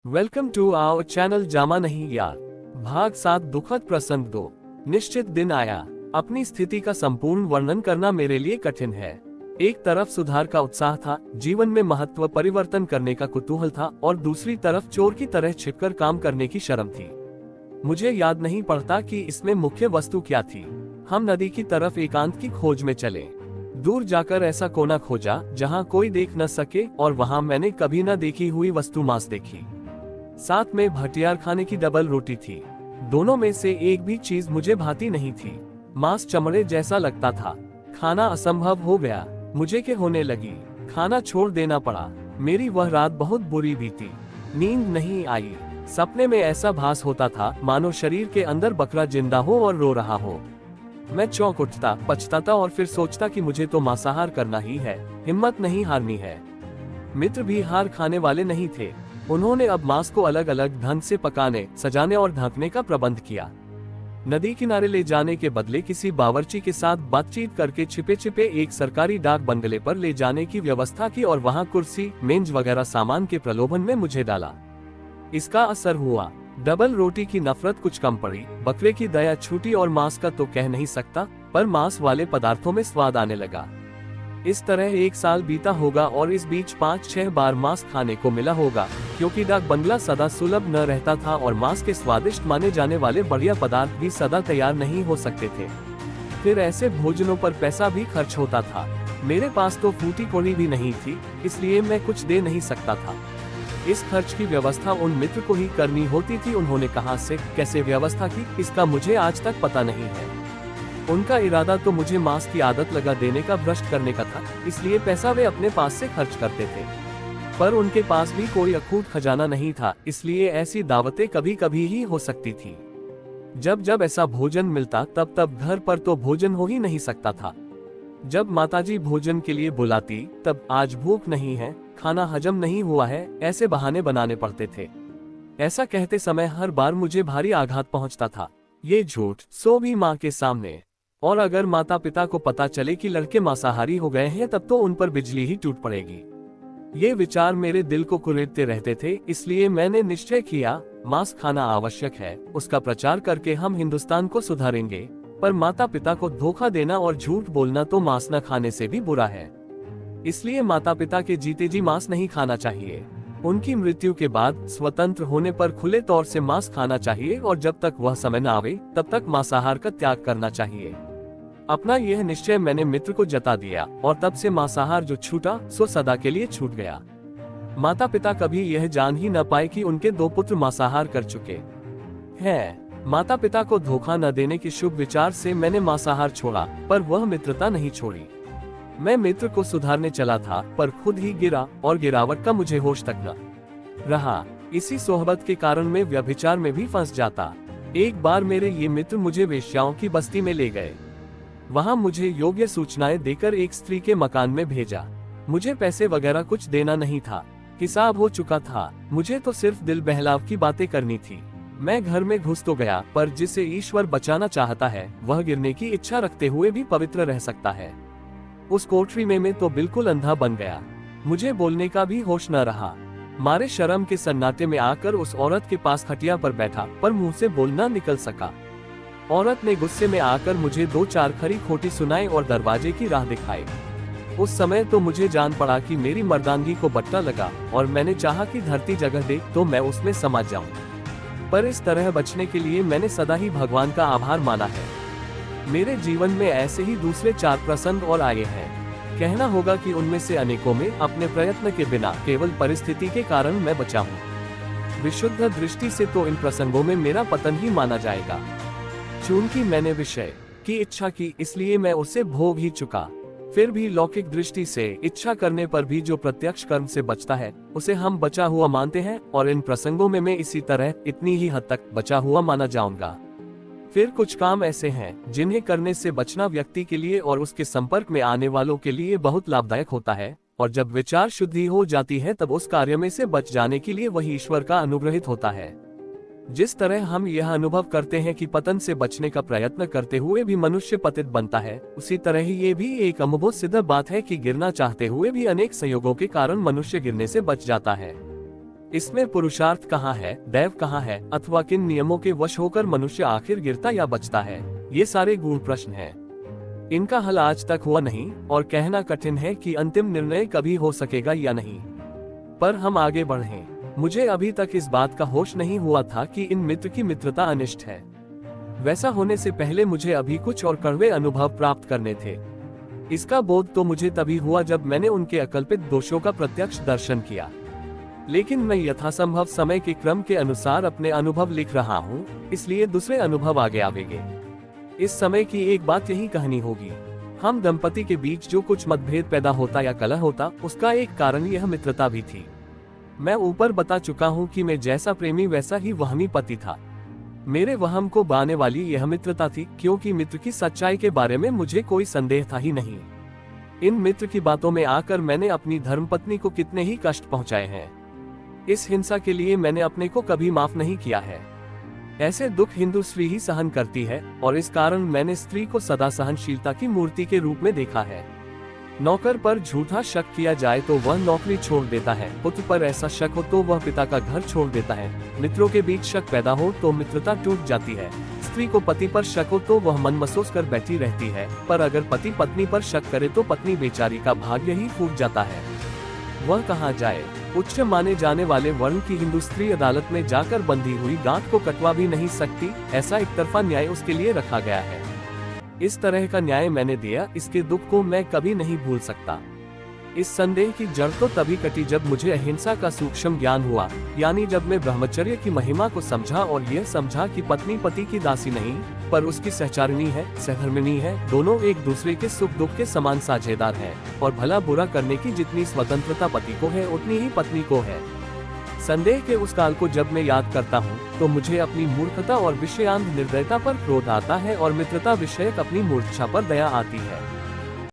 Welcome to our channel जामा नहीं यार। भाग 7 दुखद प्रसंग 2। निश्चित दिन आया। अपनी स्थिति का संपूर्ण वर्णन करना मेरे लिए कठिन है। एक तरफ सुधार का उत्साह था, जीवन में महत्व परिवर्तन करने का कुतूहल था, और दूसरी तरफ चोर की तरह छिपकर काम करने की शर्म थी। मुझे याद नहीं पड़ता कि इसमें मुख्य वस्तु क्या थी। हम नदी की तरफ एकांत की खोज में चले। दूर जाकर ऐसा कोना खोजा जहां कोई देख न सके, और वहां मैंने कभी न देखी हुई वस्तु मांस देखी। साथ में भटियार खाने की डबल रोटी थी। दोनों में से एक भी चीज मुझे भाती नहीं थी। मांस चमड़े जैसा लगता था। खाना असंभव हो गया। मुझे के होने लगी। खाना छोड़ देना पड़ा। मेरी वह रात बहुत बुरी बीती। नींद नहीं आई। सपने में ऐसा भास होता था मानो शरीर के अंदर बकरा जिंदा हो और रो रहा हो। मैं चौंक उठता, पछताता और फिर सोचता कि मुझे तो मांसाहार करना ही है। हिम्मत नहीं हारनी है। मित्र भी हार खाने वाले नहीं थे। उन्होंने अब मांस को अलग अलग ढंग से पकाने, सजाने और ढकने का प्रबंध किया। नदी किनारे ले जाने के बदले किसी बावर्ची के साथ बातचीत करके छिपे छिपे एक सरकारी डाक बंगले पर ले जाने की व्यवस्था की, और वहां कुर्सी, मेज वगैरह सामान के प्रलोभन में मुझे डाला। इसका असर हुआ। डबल रोटी की नफरत कुछ कम पड़ी, बकरे की दया छूटी, और मांस का तो कह नहीं सकता, पर मांस वाले पदार्थों में स्वाद आने लगा। इस तरह 1 साल बीता होगा, और इस बीच 5-6 बार मांस खाने को मिला होगा, क्योंकि डाक बंगला सदा सुलभ न रहता था, और मांस के स्वादिष्ट माने जाने वाले बढ़िया पदार्थ भी सदा तैयार नहीं हो सकते थे। फिर ऐसे भोजनों पर पैसा भी खर्च होता था। मेरे पास तो फूटी कौड़ी भी नहीं थी, इसलिए मैं कुछ दे नहीं सकता था। इस खर्च की व्यवस्था उन मित्र को ही करनी होती थी। उन्होंने कहां से कैसे व्यवस्था की, इसका मुझे आज तक पता नहीं है। उनका इरादा तो मुझे मांस की आदत लगा देने का, भ्रष्ट करने का था, इसलिए पैसा वे अपने पास से खर्च करते थे। पर उनके पास भी कोई अखूट खजाना नहीं था, इसलिए ऐसी दावतें कभी कभी ही हो सकती थी। जब जब ऐसा भोजन मिलता तब तब घर पर तो भोजन हो ही नहीं सकता था। जब माताजी भोजन के लिए बुलाती तब आज भूख नहीं है, खाना हजम नहीं हुआ है, ऐसे बहाने बनाने पड़ते थे। ऐसा कहते समय हर बार मुझे भारी आघात पहुंचता था। ये झूठ, सो भी माँ के सामने। और अगर माता पिता को पता चले कि लड़के मांसाहारी हो गए हैं, तब तो उन पर बिजली ही टूट पड़ेगी। ये विचार मेरे दिल को कुरेदते रहते थे, इसलिए मैंने निश्चय किया, मांस खाना आवश्यक है। उसका प्रचार करके हम हिंदुस्तान को सुधारेंगे। पर माता पिता को धोखा देना और झूठ बोलना तो मांस न खाने से भी बुरा है। इसलिए माता पिता के जीते जी मांस नहीं खाना चाहिए। उनकी मृत्यु के बाद स्वतंत्र होने पर खुले तौर से मांस खाना चाहिए, और जब तक वह समय न आवे तब तक मांसाहार का त्याग करना चाहिए। अपना यह निश्चय मैंने मित्र को जता दिया, और तब से मांसाहार जो छूटा सो सदा के लिए छूट गया। माता पिता कभी यह जान ही न पाए कि उनके 2 पुत्र मांसाहार कर चुके हैं। माता पिता को धोखा न देने के शुभ विचार से मैंने मांसाहार छोड़ा, पर वह मित्रता नहीं छोड़ी। मैं मित्र को सुधारने चला था, पर खुद ही गिरा, और गिरावट का मुझे होश तक न रहा। इसी सोहबत के कारण मैं व्यभिचार में भी फंस जाता। एक बार मेरे ये मित्र मुझे वेश्याओं की बस्ती में ले गए। वहां मुझे योग्य सूचनाएं देकर एक स्त्री के मकान में भेजा। मुझे पैसे वगैरह कुछ देना नहीं था, हिसाब हो चुका था। मुझे तो सिर्फ दिल बहलाव की बातें करनी थी। मैं घर में घुस तो गया, पर जिसे ईश्वर बचाना चाहता है वह गिरने की इच्छा रखते हुए भी पवित्र रह सकता है। उस कोठरी में मैं तो बिल्कुल अंधा बन गया। मुझे बोलने का भी होश न रहा। मारे शर्म के सन्नाटे में आकर उस औरत के पास खटिया पर बैठा, पर मुंह से बोलना निकल सका। औरत ने गुस्से में आकर मुझे 2-4 खरी खोटी सुनाई और दरवाजे की राह दिखाई। उस समय तो मुझे जान पड़ा कि मेरी मर्दानगी को बट्टा लगा, और मैंने चाहा कि धरती जगह दे तो मैं उसमें समा जाऊं। पर इस तरह बचने के लिए मैंने सदा ही भगवान का आभार माना है। मेरे जीवन में ऐसे ही दूसरे 4 प्रसंग और आए हैं। कहना होगा कि उनमें से अनेकों में अपने प्रयत्न के बिना, केवल परिस्थिति के कारण मैं बचा हूँ। विशुद्ध दृष्टि से तो इन प्रसंगों में मेरा पतन ही माना जाएगा। चूंकि मैंने विषय की इच्छा की, इसलिए मैं उसे भोग ही चुका। फिर भी लौकिक दृष्टि से इच्छा करने पर भी जो प्रत्यक्ष कर्म से बचता है, उसे हम बचा हुआ मानते हैं, और इन प्रसंगों में मैं इसी तरह इतनी ही हद तक बचा हुआ माना जाऊंगा। फिर कुछ काम ऐसे हैं जिन्हें करने से बचना व्यक्ति के लिए और उसके संपर्क में आने वालों के लिए बहुत लाभदायक होता है, और जब विचार शुद्धि हो जाती है तब उस कार्य में से बच जाने के लिए वही ईश्वर का अनुग्रहित होता है। जिस तरह हम यह अनुभव करते हैं कि पतन से बचने का प्रयत्न करते हुए भी मनुष्य पतित बनता है, उसी तरह ही ये भी एक अनुभव सिद्ध बात है कि गिरना चाहते हुए भी अनेक संयोगों के कारण मनुष्य गिरने से बच जाता है। इसमें पुरुषार्थ कहाँ है, दैव कहाँ है, अथवा किन नियमों के वश होकर मनुष्य आखिर गिरता या बचता है, ये सारे गूढ़ प्रश्न हैं। इनका हल आज तक हुआ नहीं और कहना कठिन है कि अंतिम निर्णय कभी हो सकेगा या नहीं। पर हम आगे बढ़ें। मुझे अभी तक इस बात का होश नहीं हुआ था कि इन मित्र की मित्रता अनिष्ट है। वैसा होने से पहले मुझे अभी कुछ और कड़वे अनुभव प्राप्त करने थे। इसका बोध तो मुझे तभी हुआ जब मैंने उनके अकल्पित दोषों का प्रत्यक्ष दर्शन किया। लेकिन मैं यथासंभव समय के क्रम के अनुसार अपने अनुभव लिख रहा हूँ, इसलिए दूसरे अनुभव आगे आवेंगे। इस समय की एक बात यही कहनी होगी। हम दंपति के बीच जो कुछ मतभेद पैदा होता या कलह होता, उसका एक कारण यह मित्रता भी थी। मैं ऊपर बता चुका हूँ कि मैं जैसा प्रेमी वैसा ही वहमी पति था। मेरे वहम को बाने वाली यह मित्रता थी, क्योंकि मित्र की सच्चाई के बारे में मुझे कोई संदेह था ही नहीं। इन मित्र की बातों में आकर मैंने अपनी धर्मपत्नी को कितने ही कष्ट पहुंचाए हैं। इस हिंसा के लिए मैंने अपने को कभी माफ नहीं किया है। ऐसे दुख हिंदू स्त्री ही सहन करती है और इस कारण मैंने स्त्री को सदा सहनशीलता की मूर्ति के रूप में देखा है। नौकर पर झूठा शक किया जाए तो वह नौकरी छोड़ देता है, पुत्र पर ऐसा शक हो तो वह पिता का घर छोड़ देता है, मित्रों के बीच शक पैदा हो तो मित्रता टूट जाती है, स्त्री को पति पर शक हो तो वह मन महसूस कर बैठी रहती है, पर अगर पति पत्नी पर शक करे तो पत्नी बेचारी का भाग्य ही फूट जाता है। वह कहाँ जाए। उच्च माने जाने वाले वर्ण की हिंदू स्त्री अदालत में जाकर बंधी हुई गांठ को कटवा भी नहीं सकती, ऐसा एक तरफा न्याय उसके लिए रखा गया है। इस तरह का न्याय मैंने दिया, इसके दुख को मैं कभी नहीं भूल सकता। इस संदेह की जड़ तो तभी कटी जब मुझे अहिंसा का सूक्ष्म ज्ञान हुआ, यानी जब मैं ब्रह्मचर्य की महिमा को समझा और यह समझा कि पत्नी पति की दासी नहीं, पर उसकी सहचारिणी है, सहधर्मिणी है, दोनों एक दूसरे के सुख दुख के समान साझेदार हैं, और भला बुरा करने की जितनी स्वतंत्रता पति को है उतनी ही पत्नी को है। संदेह के उस काल को जब मैं याद करता हूँ तो मुझे अपनी मूर्खता और विषयांध निर्दयता पर क्रोध आता है और मित्रता विषयक अपनी मूर्छा पर दया आती है।